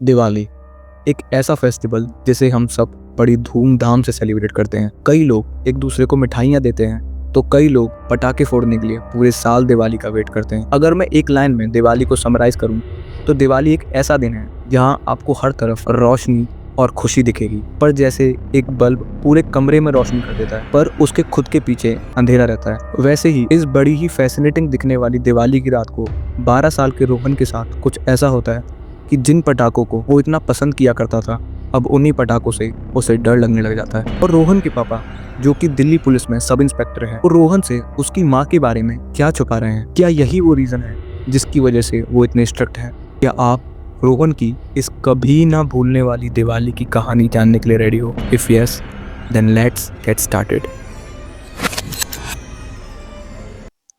दिवाली एक ऐसा फेस्टिवल जिसे हम सब बड़ी धूमधाम से सेलिब्रेट करते हैं। कई लोग एक दूसरे को मिठाइयाँ देते हैं तो कई लोग पटाखे फोड़ने के लिए पूरे साल दिवाली का वेट करते हैं। अगर मैं एक लाइन में दिवाली को समराइज करूं तो दिवाली एक ऐसा दिन है जहां आपको हर तरफ रोशनी और खुशी दिखेगी, पर जैसे एक बल्ब पूरे कमरे में रोशनी कर देता है पर उसके खुद के पीछे अंधेरा रहता है, वैसे ही इस बड़ी ही फैसिनेटिंग दिखने वाली दिवाली की रात को 12 साल के रोहन के साथ कुछ ऐसा होता है कि जिन पटाखों को वो इतना पसंद किया करता था अब उन्हीं पटाखों से उसे डर लगने लग जाता है। और रोहन के पापा, जो कि दिल्ली पुलिस में सब इंस्पेक्टर हैं, और रोहन से उसकी माँ के बारे में क्या छुपा रहे हैं? क्या यही वो रीजन है जिसकी वजह से वो इतने स्ट्रिक्ट है? क्या आप रोहन की इस कभी ना भूलने वाली दिवाली की कहानी जानने के लिए रेडी हो? If yes, then let's get started.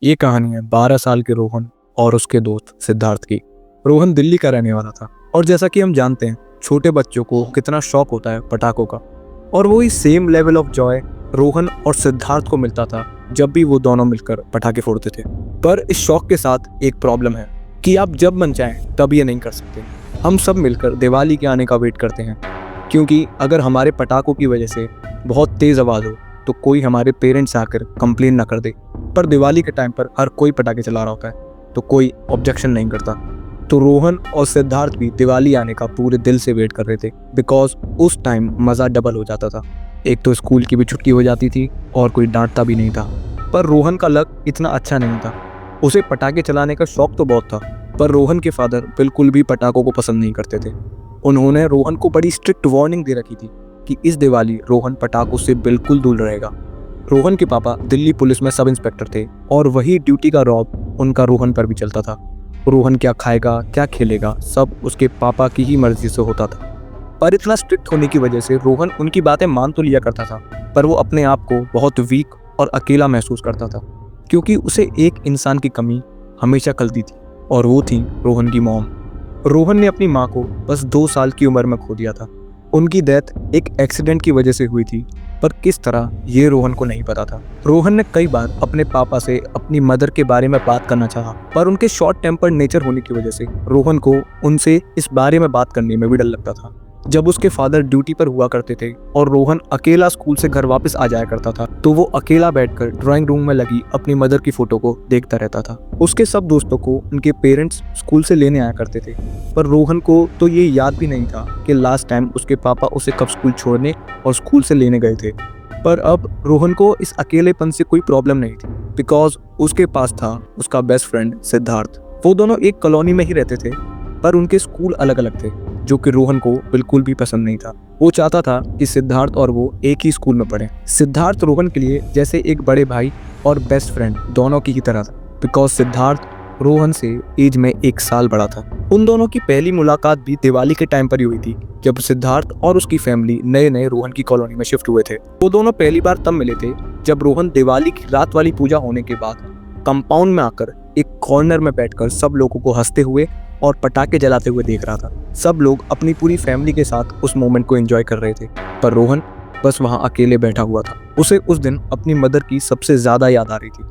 ये कहानी है 12 साल के रोहन और उसके दोस्त सिद्धार्थ की। रोहन दिल्ली का रहने वाला था और जैसा कि हम जानते हैं छोटे बच्चों को कितना शौक होता है पटाखों का, और वही same level of Joy Rohan और सिद्धार्थ को मिलता था जब भी वो दोनों मिलकर पटाखे फोड़ते थे। पर इस शौक के साथ एक प्रॉब्लम है कि आप जब मन चाहें तब ये नहीं कर सकते। हम सब मिलकर दिवाली के आने का वेट करते हैं, क्योंकि अगर हमारे पटाखों की वजह से बहुत तेज़ आवाज़ हो तो कोई हमारे पेरेंट्स आकर कंप्लेन ना कर दे। पर दिवाली के टाइम पर हर कोई पटाखे चला रहा होता है तो कोई ऑब्जेक्शन नहीं करता। तो रोहन और सिद्धार्थ भी दिवाली आने का पूरे दिल से वेट कर रहे थे, बिकॉज उस टाइम मज़ा डबल हो जाता था। एक तो स्कूल की भी छुट्टी हो जाती थी और कोई डांटता भी नहीं था। पर रोहन का लक इतना अच्छा नहीं था। उसे पटाखे चलाने का शौक तो बहुत था, पर रोहन के फादर बिल्कुल भी पटाखों को पसंद नहीं करते थे। उन्होंने रोहन को बड़ी स्ट्रिक्ट वार्निंग दे रखी थी कि इस दिवाली रोहन पटाखों से बिल्कुल दूर रहेगा। रोहन के पापा दिल्ली पुलिस में सब इंस्पेक्टर थे और वही ड्यूटी का रौब उनका रोहन पर भी चलता था। रोहन क्या खाएगा, क्या खेलेगा, सब उसके पापा की ही मर्जी से होता था। पर इतना स्ट्रिक्ट होने की वजह से रोहन उनकी बातें मान तो लिया करता था, पर वो अपने आप को बहुत वीक और अकेला महसूस करता था, क्योंकि उसे एक इंसान की कमी हमेशा खलती थी और वो थी रोहन की मॉम। रोहन ने अपनी माँ को बस 2 साल की उम्र में खो दिया था। उनकी डेथ एक एक्सीडेंट की वजह से हुई थी, पर किस तरह ये रोहन को नहीं पता था। रोहन ने कई बार अपने पापा से अपनी मदर के बारे में बात करना चाहा, पर उनके शॉर्ट टेम्पर्ड नेचर होने की वजह से रोहन को उनसे इस बारे में बात करने में भी डर लगता था। जब उसके फादर ड्यूटी पर हुआ करते थे और रोहन अकेला स्कूल से घर वापस आ जाया करता था तो वो अकेला बैठकर ड्राइंग रूम में लगी अपनी मदर की फोटो को देखता रहता था। उसके सब दोस्तों को उनके पेरेंट्स स्कूल से लेने आया करते थे, पर रोहन को तो ये याद भी नहीं था कि लास्ट टाइम उसके पापा उसे कब स्कूल छोड़ने और स्कूल से लेने गए थे। पर अब रोहन को इस अकेलेपन से कोई प्रॉब्लम नहीं थी, बिकॉज उसके पास था उसका बेस्ट फ्रेंड सिद्धार्थ। वो दोनों एक कॉलोनी में ही रहते थे, पर उनके स्कूल अलग अलग थे, जो कि रोहन को बिल्कुल भी पसंद नहीं था। वो चाहता था कि सिद्धार्थ और वो एक ही स्कूल में पढ़ें। सिद्धार्थ रोहन के लिए जैसे एक बड़े भाई और बेस्ट फ्रेंड दोनों की ही तरह था, बिकॉज सिद्धार्थ रोहन से एज में 1 साल बड़ा था। उन दोनों की पहली मुलाकात भी दिवाली के टाइम पर ही हुई थी, जब सिद्धार्थ और उसकी फैमिली नए नए रोहन की कॉलोनी में शिफ्ट हुए थे। वो दोनों पहली बार तब मिले थे जब रोहन दिवाली की रात वाली पूजा होने के बाद कंपाउंड में आकर एक कॉर्नर में बैठकर सब लोगों को हंसते हुए और पटाखे जलाते हुए देख रहा था। सब लोग अपनी पूरी फैमिली के साथ उस मोमेंट को एंजॉय कर रहे थे, पर रोहन बस वहां अकेले बैठा हुआ था। उसे उस दिन अपनी मदर की सबसे ज्यादा याद आ रही थी,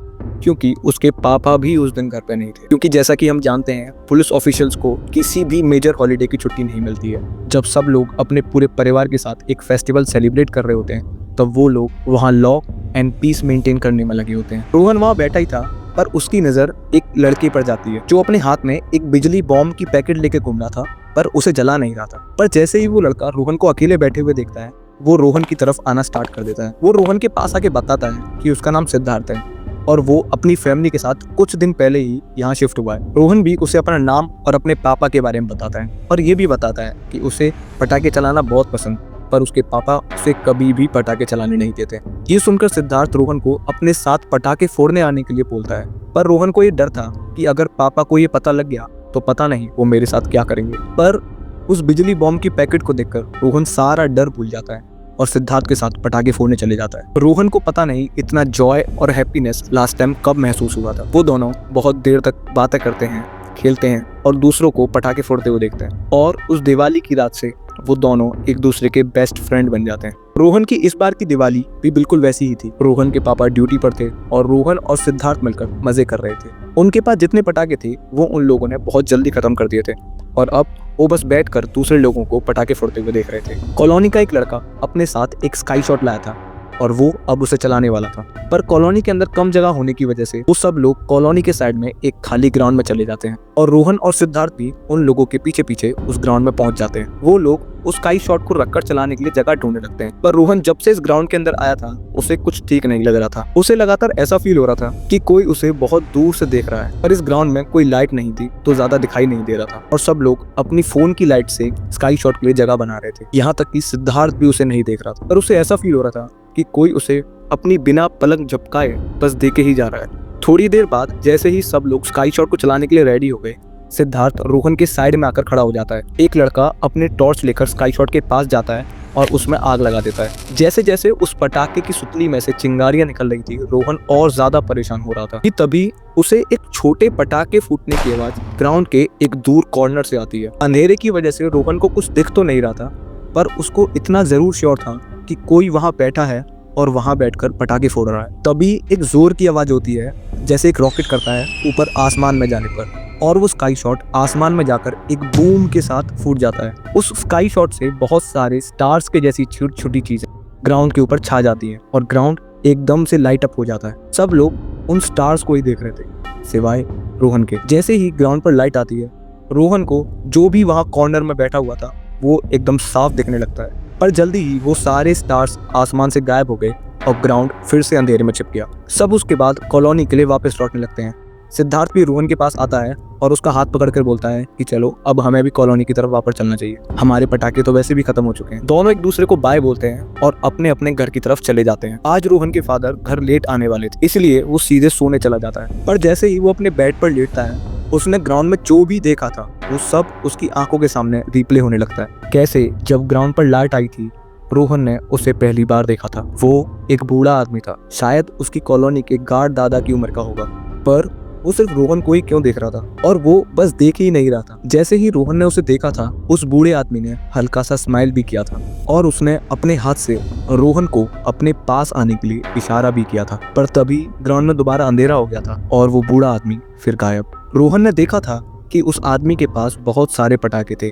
क्योंकि उसके पापा भी उस दिन घर पे नहीं थे। क्योंकि जैसा कि हम जानते हैं पुलिस ऑफिशियल्स को किसी भी मेजर हॉलीडे की छुट्टी नहीं मिलती है। जब सब लोग अपने पूरे परिवार के साथ एक फेस्टिवल सेलिब्रेट कर रहे होते हैं तब वो लोग वहाँ लॉ एंड पीस मेंटेन करने में लगे होते हैं। रोहन वहाँ बैठा ही था, पर उसकी नज़र एक लड़के पर जाती है जो अपने हाथ में एक बिजली बॉम्ब की पैकेट लेके घूम रहा था, पर उसे जला नहीं रहा था। पर जैसे ही वो लड़का रोहन को अकेले बैठे हुए देखता है वो रोहन की तरफ आना स्टार्ट कर देता है। वो रोहन के पास आके बताता है कि उसका नाम सिद्धार्थ है और वो अपनी फैमिली के साथ कुछ दिन पहले ही यहाँ शिफ्ट हुआ है। रोहन भी उसे अपना नाम और अपने पापा के बारे में बताता है और ये भी बताता है कि उसे पटाखे चलाना बहुत पसंद, पर उसके पापा उसे कभी भी पटाखे चलाने नहीं देते। ये सुनकर सिद्धार्थ रोहन को अपने साथ पटाखे फोड़ने आने के लिए बोलता है, पर रोहन को ये डर था कि अगर पापा को ये पता लग गया तो पता नहीं वो मेरे साथ क्या करेंगे। पर उस बिजली बॉम्ब की पैकेट को देखकर रोहन सारा डर भूल जाता है और सिद्धार्थ के साथ पटाखे फोड़ने चले जाता है। रोहन को पता नहीं इतना जॉय और हैप्पीनेस लास्ट टाइम कब महसूस हुआ था। वो दोनों बहुत देर तक बातें करते हैं, खेलते हैं और दूसरों को पटाखे फोड़ते हुए देखते हैं, और उस दिवाली की रात से वो दोनों एक दूसरे के बेस्ट फ्रेंड बन जाते हैं। रोहन की इस बार की दिवाली भी बिल्कुल वैसी ही थी। रोहन के पापा ड्यूटी पर थे और रोहन और सिद्धार्थ मिलकर मजे कर रहे थे। उनके पास जितने पटाखे थे वो उन लोगों ने बहुत जल्दी खत्म कर दिए थे और अब वो बस बैठकर दूसरे लोगों को पटाखे फोड़ते हुए देख रहे थे। कॉलोनी का एक लड़का अपने साथ एक स्काई शॉट लाया था और वो अब उसे चलाने वाला था, पर कॉलोनी के अंदर कम जगह होने की वजह से वो सब लोग कॉलोनी के साइड में एक खाली ग्राउंड में चले जाते हैं और रोहन और सिद्धार्थ भी उन लोगों के पीछे पीछे उस ग्राउंड में पहुंच जाते हैं। वो लोग उस स्काई शॉट को रखकर चलाने के लिए जगह ढूंढने लगते हैं, पर रोहन जब से इस ग्राउंड के अंदर आया था उसे कुछ ठीक नहीं लग रहा था। उसे लगातार ऐसा फील हो रहा था कि कोई उसे बहुत दूर से देख रहा है, पर इस ग्राउंड में कोई लाइट नहीं थी तो ज्यादा दिखाई नहीं दे रहा था और सब लोग अपनी फोन की लाइट से स्काई शॉट के लिए जगह बना रहे थे। यहाँ तक कि सिद्धार्थ भी उसे नहीं देख रहा था, पर उसे ऐसा फील हो रहा था कि कोई उसे अपनी बिना पलक झपकाए बस देखे ही जा रहा है। थोड़ी देर बाद जैसे ही सब लोग स्काई शॉट को चलाने के लिए रेडी हो गए, सिद्धार्थ रोहन के साइड में आकर खड़ा हो जाता है। एक लड़का अपने टॉर्च लेकर स्काई शॉट के पास जाता है और उसमें आग लगा देता है। जैसे जैसे उस पटाखे की सुतली में से चिंगारियां निकल रही थी, रोहन और ज्यादा परेशान हो रहा था कि तभी उसे एक छोटे पटाखे फूटने की आवाज ग्राउंड के एक दूर कॉर्नर से आती है। अंधेरे की वजह से रोहन को कुछ दिख तो नहीं रहा था, पर उसको इतना जरूर श्योर था कि कोई वहां बैठा है और वहां बैठकर पटाखे फोड़ रहा है। तभी एक जोर की आवाज होती है, जैसे एक रॉकेट करता है ऊपर आसमान में जाने पर, और वो स्काई शॉट आसमान में जाकर एक बूम के साथ फूट जाता है। उस स्काई शॉट से बहुत सारे स्टार्स के जैसी छोटी छोटी चीजें ग्राउंड के ऊपर छा जाती हैं और ग्राउंड एकदम से लाइट अप हो जाता है। सब लोग उन स्टार्स को ही देख रहे थे सिवाय रोहन के। जैसे ही ग्राउंड पर लाइट आती है, रोहन को जो भी वहां कॉर्नर में बैठा हुआ था वो एकदम साफ दिखने लगता है, पर जल्दी ही वो सारे स्टार्स आसमान से गायब हो गए और ग्राउंड फिर से अंधेरे में छिप गया। सब उसके बाद कॉलोनी के लिए वापस लौटने लगते हैं। सिद्धार्थ भी रोहन के पास आता है और उसका हाथ पकड़कर बोलता है कि चलो अब हमें भी कॉलोनी की तरफ वापस चलना चाहिए, हमारे पटाखे तो वैसे भी खत्म हो चुके हैं। दोनों एक दूसरे को बाय बोलते हैं और अपने अपने घर की तरफ चले जाते हैं। आज रोहन के फादर घर लेट आने वाले थे, इसलिए वो सीधे सोने चला जाता है, पर जैसे ही वो अपने बेड पर लेटता है, उसने ग्राउंड में जो भी देखा था वो सब उसकी आंखों के सामने रिप्ले होने लगता है। कैसे जब ग्राउंड पर लाइट आई थी, रोहन ने उसे पहली बार देखा था। वो एक बूढ़ा आदमी था, शायद उसकी कॉलोनी के गार्ड दादा की उम्र का होगा, पर वो सिर्फ रोहन को ही क्यों देख रहा था और वो बस देख ही नहीं रहा था। जैसे ही रोहन ने उसे देखा था, उस बूढ़े आदमी ने हल्का सा स्माइल भी किया था और उसने अपने हाथ से रोहन को अपने पास आने के लिए इशारा भी किया था, पर तभी ग्राउंड में दोबारा अंधेरा हो गया था और वो बूढ़ा आदमी फिर गायब। रोहन ने देखा था कि उस आदमी के पास बहुत सारे पटाखे थे,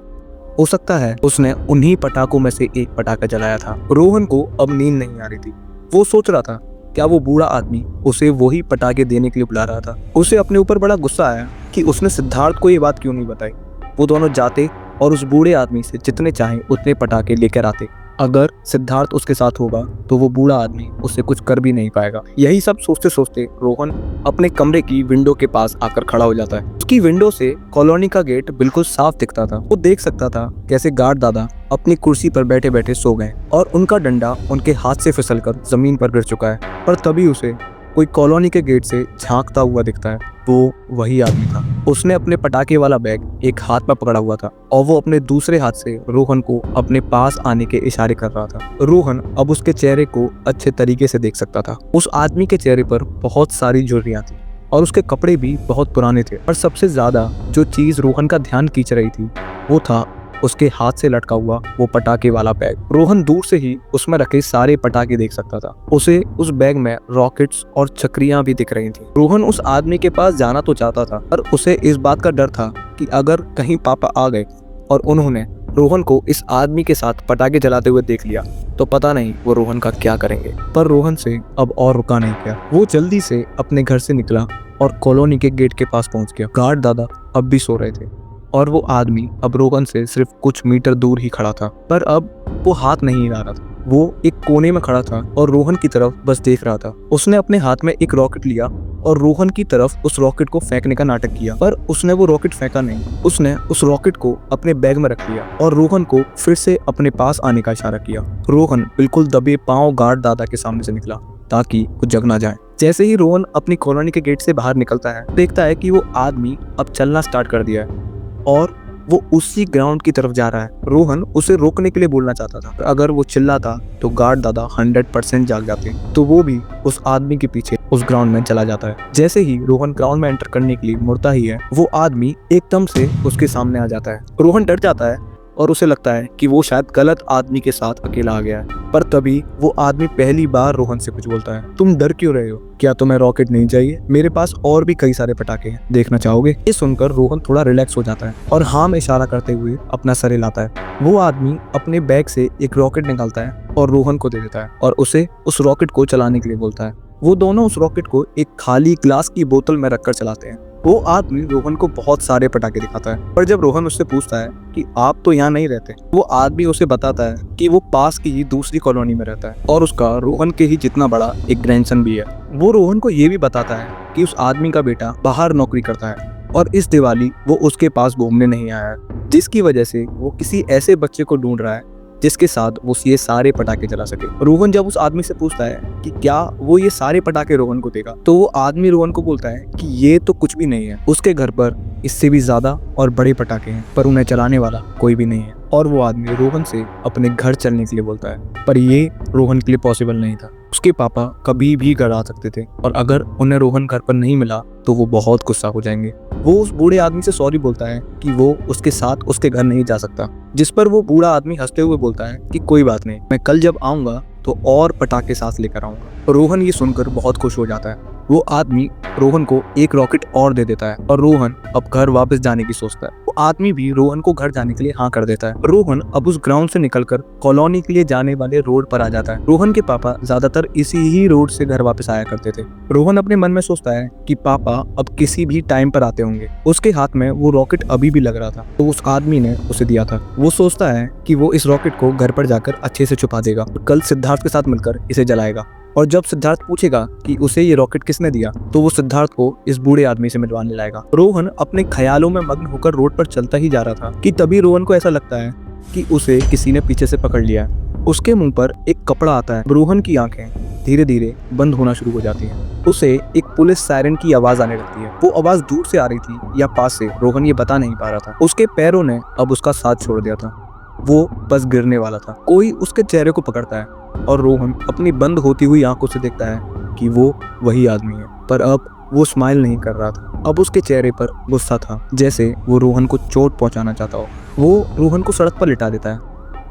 हो सकता है उसने उन्हीं पटाखों में से एक पटाखा जलाया था। रोहन को अब नींद नहीं आ रही थी। वो सोच रहा था क्या वो बूढ़ा आदमी उसे वही पटाखे देने के लिए बुला रहा था। उसे अपने ऊपर बड़ा गुस्सा आया कि उसने सिद्धार्थ को ये बात क्यों नहीं बताई। वो दोनों जाते और उस बूढ़े आदमी से जितने चाहे उतने पटाखे लेकर आते। अगर सिद्धार्थ उसके साथ होगा तो वो बूढ़ा आदमी उससे कुछ कर भी नहीं पाएगा। यही सब सोचते सोचते रोहन अपने कमरे की विंडो के पास आकर खड़ा हो जाता है। उसकी विंडो से कॉलोनी का गेट बिल्कुल साफ दिखता था। वो देख सकता था कैसे गार्ड दादा अपनी कुर्सी पर बैठे बैठे सो गए और उनका डंडा उनके हाथ से फिसलकर जमीन पर गिर चुका है। पर तभी उसे कोई कॉलोनी के गेट से झांकता हुआ दिखता है। वो वही आदमी था। उसने अपने पटाखे वाला बैग एक हाथ में पकड़ा हुआ था और वो अपने दूसरे हाथ से रोहन को अपने पास आने के इशारे कर रहा था। रोहन अब उसके चेहरे को अच्छे तरीके से देख सकता था। उस आदमी के चेहरे पर बहुत सारी झुर्रियां थी और उसके कपड़े भी बहुत पुराने थे। और सबसे ज्यादा जो चीज रोहन का ध्यान खींच रही थी वो था उसके हाथ से लटका हुआ वो पटाखे वाला बैग। रोहन दूर से ही उसमें रखे सारे पटाखे देख सकता था। उसे उस बैग में रॉकेट्स और चक्रियां भी दिख रही थी। रोहन उस आदमी के पास जाना तो चाहता था, पर उसे इस बात का डर था कि अगर कहीं पापा आ गए और उन्होंने रोहन को इस आदमी के साथ पटाखे जलाते हुए देख लिया तो पता नहीं वो रोहन का क्या करेंगे। पर रोहन से अब और रुका नहीं गया। वो जल्दी से अपने घर से निकला और कॉलोनी के गेट के पास पहुंच गया। गार्ड दादा अब भी सो रहे थे और वो आदमी अब रोहन से सिर्फ कुछ मीटर दूर ही खड़ा था, पर अब वो हाथ नहीं हिला रहा था। वो एक कोने में खड़ा था और रोहन की तरफ बस देख रहा था। उसने अपने हाथ में एक रॉकेट लिया और रोहन की तरफ उस रॉकेट को फेंकने का नाटक किया, पर उसने वो रॉकेट फेंका नहीं। उसने उस रॉकेट को अपने बैग में रख लिया और रोहन को फिर से अपने पास आने का इशारा किया। रोहन बिल्कुल दबे पांव गार्ड दादा के सामने से निकला ताकि वो जग ना जाए। जैसे ही रोहन अपनी कॉलोनी के गेट से बाहर निकलता है, देखता है कि वो आदमी अब चलना स्टार्ट कर दिया है और वो उसी ग्राउंड की तरफ जा रहा है। रोहन उसे रोकने के लिए बोलना चाहता था, अगर वो चिल्लाता तो गार्ड दादा 100% जाग जाते, तो वो भी उस आदमी के पीछे उस ग्राउंड में चला जाता है। जैसे ही रोहन ग्राउंड में एंटर करने के लिए मुड़ता ही है, वो आदमी एकदम से उसके सामने आ जाता है। रोहन डर जाता है और उसे लगता है कि वो शायद गलत आदमी के साथ अकेला आ गया है। पर तभी वो आदमी पहली बार रोहन से कुछ बोलता है, तुम डर क्यों रहे हो? क्या तुम्हें रॉकेट नहीं चाहिए? मेरे पास और भी कई सारे पटाखे हैं, देखना चाहोगे? ये सुनकर रोहन थोड़ा रिलैक्स हो जाता है और हाँ में इशारा करते हुए अपना सर हिलाता है। वो आदमी अपने बैग से एक रॉकेट निकालता है और रोहन को दे देता है और उसे उस रॉकेट को चलाने के लिए बोलता है। वो दोनों उस रॉकेट को एक खाली ग्लास की बोतल में रखकर चलाते हैं। वो आदमी रोहन को बहुत सारे पटाखे दिखाता है, पर जब रोहन उससे पूछता है कि आप तो यहाँ नहीं रहते, वो आदमी उसे बताता है कि वो पास की ही दूसरी कॉलोनी में रहता है और उसका रोहन के ही जितना बड़ा एक ग्रैंडसन भी है। वो रोहन को ये भी बताता है कि उस आदमी का बेटा बाहर नौकरी करता है और इस दिवाली वो उसके पास घूमने नहीं आया है, जिसकी वजह से वो किसी ऐसे बच्चे को ढूंढ रहा है जिसके साथ वो ये सारे पटाखे चला सके। रोहन जब उस आदमी से पूछता है कि क्या वो ये सारे पटाखे रोहन को देगा, तो वो आदमी रोहन को बोलता है कि ये तो कुछ भी नहीं है, उसके घर पर इससे भी ज्यादा और बड़े पटाखे हैं, पर उन्हें चलाने वाला कोई भी नहीं है। और वो आदमी रोहन से अपने घर चलने के लिए बोलता है, पर ये रोहन के लिए पॉसिबल नहीं था। उसके पापा कभी भी घर आ सकते थे और अगर उन्हें रोहन घर पर नहीं मिला तो वो बहुत गुस्सा हो जाएंगे। वो उस बूढ़े आदमी से सॉरी बोलता है कि वो उसके साथ उसके घर नहीं जा सकता, जिस पर वो बूढ़ा आदमी हंसते हुए बोलता है कि कोई बात नहीं, मैं कल जब आऊंगा तो और पटाखे साथ लेकर आऊंगा। रोहन ये सुनकर बहुत खुश हो जाता है। वो आदमी रोहन को एक रॉकेट और दे देता है और रोहन अब घर वापस जाने की सोचता है। वो आदमी भी रोहन को घर जाने के लिए हाँ कर देता है। रोहन अब उस ग्राउंड से निकलकर कॉलोनी के लिए जाने वाले रोड पर आ जाता है। रोहन के पापा ज्यादातर इसी ही रोड से घर वापस आया करते थे। रोहन अपने मन में सोचता है कि पापा अब किसी भी टाइम पर आते होंगे। उसके हाथ में वो रॉकेट अभी भी लग रहा था, तो उस आदमी ने उसे दिया था। वो सोचता है कि वो इस रॉकेट को घर पर जाकर अच्छे से छुपा देगा, कल सिद्धार्थ के साथ मिलकर इसे जलाएगा। और जब सिद्धार्थ पूछेगा कि उसे ये रॉकेट किसने दिया, तो वो सिद्धार्थ को इस बूढ़े आदमी से मिलवाने लाएगा। रोहन अपने ख्यालों में मग्न होकर रोड पर चलता ही जा रहा था कि तभी रोहन को ऐसा लगता है कि उसे किसी ने पीछे से पकड़ लिया है। उसके मुंह पर एक कपड़ा आता है। रोहन की आंखें धीरे धीरे बंद होना शुरू हो जाती हैं। उसे एक पुलिस सायरन की आवाज आने लगती है। वो आवाज दूर से आ रही थी या पास से, रोहन ये बता नहीं पा रहा था। उसके पैरों ने अब उसका साथ छोड़ दिया था। वो बस गिरने वाला था। कोई उसके चेहरे को पकड़ता है और रोहन अपनी बंद होती हुई आंखों से देखता है कि वो वही आदमी है, पर अब वो स्माइल नहीं कर रहा था। अब उसके चेहरे पर गुस्सा था, जैसे वो रोहन को चोट पहुंचाना चाहता हो। वो रोहन को सड़क पर लिटा देता है,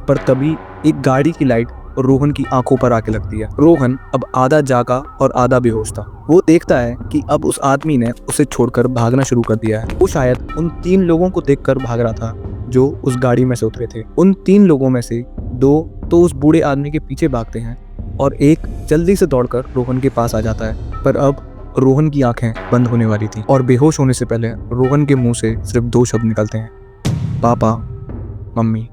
पर तभी एक गाड़ी की लाइट रोहन की आंखों पर आके लगती है। रोहन अब आधा जागा और आधा बेहोश था। वो देखता है कि अब उस आदमी ने उसे छोड़कर भागना शुरू कर दिया है। वो शायद उन 3 लोगों को देखकर भाग रहा था जो उस गाड़ी में से उतरे थे। उन 3 लोगों में से 2 तो उस बूढ़े आदमी के पीछे भागते हैं और एक जल्दी से दौड़कर रोहन के पास आ जाता है। पर अब रोहन की आंखें बंद होने वाली थी और बेहोश होने से पहले रोहन के मुंह से सिर्फ 2 शब्द निकलते हैं, पापा, मम्मी।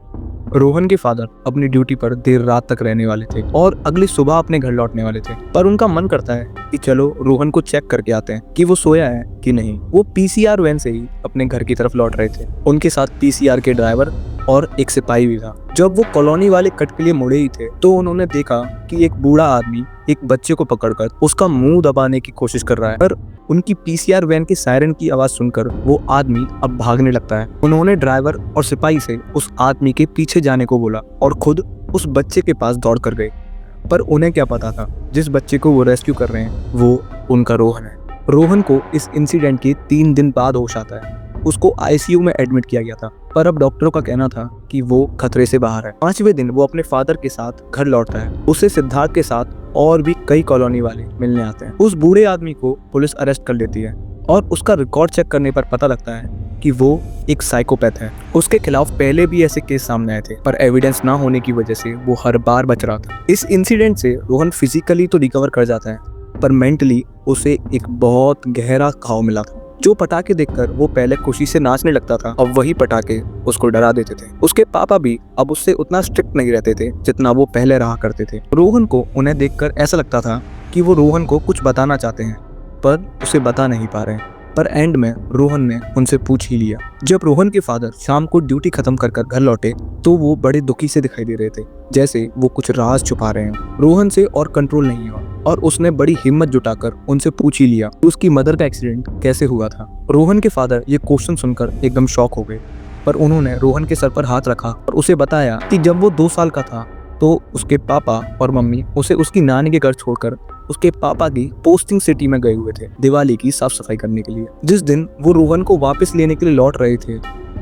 रोहन के फादर अपनी ड्यूटी पर देर रात तक रहने वाले थे और अगली सुबह अपने घर लौटने वाले थे, पर उनका मन करता है कि चलो रोहन को चेक करके आते हैं कि वो सोया है कि नहीं। वो पीसीआर वैन से ही अपने घर की तरफ लौट रहे थे। उनके साथ पीसीआर के ड्राइवर और एक सिपाही भी था। जब वो कॉलोनी वाले कट के लिए मुड़े ही थे तो उन्होंने देखा कि एक बूढ़ा आदमी एक बच्चे को पकड़कर उसका मुंह दबाने की कोशिश कर रहा है। पर उनकी पीसीआर वैन की सायरन की आवाज सुनकर वो आदमी अब भागने लगता है। उन्होंने ड्राइवर और सिपाही से उस आदमी के पीछे जाने को बोला और खुद उस बच्चे के पास दौड़ कर गए। पर उन्हें क्या पता था, जिस बच्चे को वो रेस्क्यू कर रहे हैं वो उनका रोहन है। रोहन को इस इंसिडेंट के 3 दिन बाद होश आता है। उसको आईसीयू में एडमिट किया गया था, पर अब डॉक्टरों का कहना था कि वो खतरे से बाहर है। 5वें दिन वो अपने फादर के साथ घर लौटता है। उसे सिद्धार्थ के साथ और भी कई कॉलोनी वाले मिलने आते हैं। उस बूढ़े आदमी को पुलिस अरेस्ट कर लेती है और उसका रिकॉर्ड चेक करने पर पता लगता है कि वो एक साइकोपैथ है। उसके खिलाफ पहले भी ऐसे केस सामने आए थे, पर एविडेंस ना होने की वजह से वो हर बार बच रहा था। इस इंसिडेंट से रोहन फिजिकली तो रिकवर कर जाता है, पर मेंटली उसे एक बहुत गहरा घाव मिला था। जो पटाखे देखकर वो पहले खुशी से नाचने लगता था, अब वही पटाखे उसको डरा देते थे। उसके पापा भी अब उससे उतना स्ट्रिक्ट नहीं रहते थे जितना वो पहले रहा करते थे। रोहन को उन्हें देखकर ऐसा लगता था कि वो रोहन को कुछ बताना चाहते हैं, पर उसे बता नहीं पा रहे हैं। पर एंड में रोहन ने उनसे पूछ ही लिया। जब रोहन के फादर शाम को ड्यूटी खत्म कर घर लौटे तो वो बड़े दुखी से दिखाई दे रहे थे, जैसे वो कुछ राज छुपा रहे हैं। रोहन से और कंट्रोल नहीं हुआ और उसने बड़ी हिम्मत जुटाकर उनसे पूछ ही लिया कि उसकी मदर का एक्सीडेंट कैसे हुआ था। रोहन के फादर ये क्वेश्चन सुनकर एकदम शॉक हो गए, पर उन्होंने रोहन के सर पर हाथ रखा और उसे बताया कि जब वो 2 साल का था तो उसके पापा और मम्मी उसे उसकी नानी के घर छोड़कर उसके पापा की पोस्टिंग सिटी में गए हुए थे दिवाली की साफ सफाई करने के लिए। जिस दिन वो रोहन को वापस लेने के लिए लौट रहे थे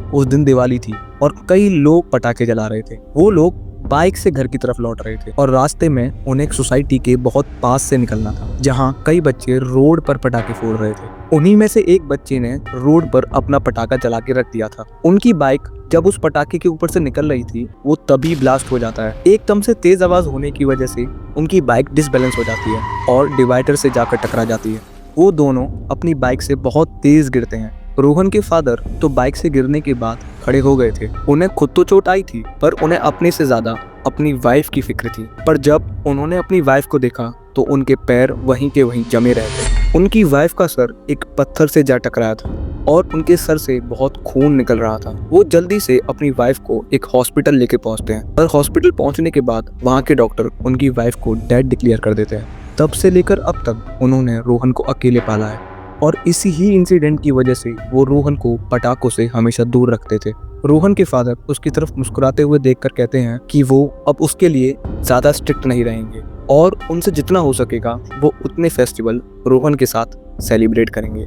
उस दिन दिवाली थी और कई लोग पटाखे जला रहे थे। वो लोग बाइक से घर की तरफ लौट रहे थे और रास्ते में उन्हें एक सोसाइटी के बहुत पास से निकलना था जहां कई बच्चे रोड पर पटाखे फोड़ रहे थे। उन्हीं में से एक बच्चे ने रोड पर अपना पटाखा जला के रख दिया था। उनकी बाइक जब उस पटाखे के ऊपर से निकल रही थी वो तभी ब्लास्ट हो जाता है। एकदम से तेज आवाज होने की वजह से उनकी बाइक डिसबैलेंस हो जाती है और डिवाइडर से जाकर टकरा जाती है। वो दोनों अपनी बाइक से बहुत तेज गिरते हैं। रोहन के फादर तो बाइक से गिरने के बाद खड़े हो गए थे। उन्हें खुद तो चोट आई थी पर उन्हें अपने से ज्यादा अपनी वाइफ की फिक्र थी। पर जब उन्होंने अपनी वाइफ को देखा तो उनके पैर वहीं के वहीं जमे रह गए। उनकी वाइफ का सर एक पत्थर से जा टकराया था और उनके सर से बहुत खून निकल रहा था। वो जल्दी से अपनी वाइफ को एक हॉस्पिटल लेके पहुंचते हैं पर हॉस्पिटल पहुंचने के बाद वहां के डॉक्टर उनकी वाइफ को डेड डिक्लेयर कर देते हैं। तब से लेकर अब तक उन्होंने रोहन को अकेले पाला है और इसी ही इंसिडेंट की वजह से वो रोहन को पटाखों से हमेशा दूर रखते थे। रोहन के फादर उसकी तरफ मुस्कुराते हुए देखकर कहते हैं कि वो अब उसके लिए ज़्यादा स्ट्रिक्ट नहीं रहेंगे और उनसे जितना हो सकेगा वो उतने फेस्टिवल रोहन के साथ सेलिब्रेट करेंगे।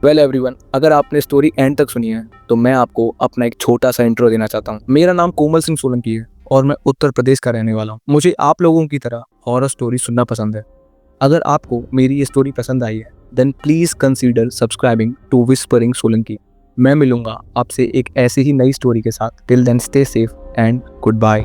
वेल एवरीवन, अगर आपने स्टोरी एंड तक सुनी है तो मैं आपको अपना एक छोटा सा इंट्रो देना चाहता हूँ। मेरा नाम कोमल सिंह सोलंकी है और मैं उत्तर प्रदेश का रहने वाला हूँ। मुझे आप लोगों की तरह हॉरर स्टोरी सुनना पसंद है। अगर आपको मेरी ये स्टोरी पसंद आई है then please consider subscribing to whispering Solanki. मैं मिलूंगा आपसे एक ऐसी ही नई स्टोरी के साथ। Till then stay safe and good bye.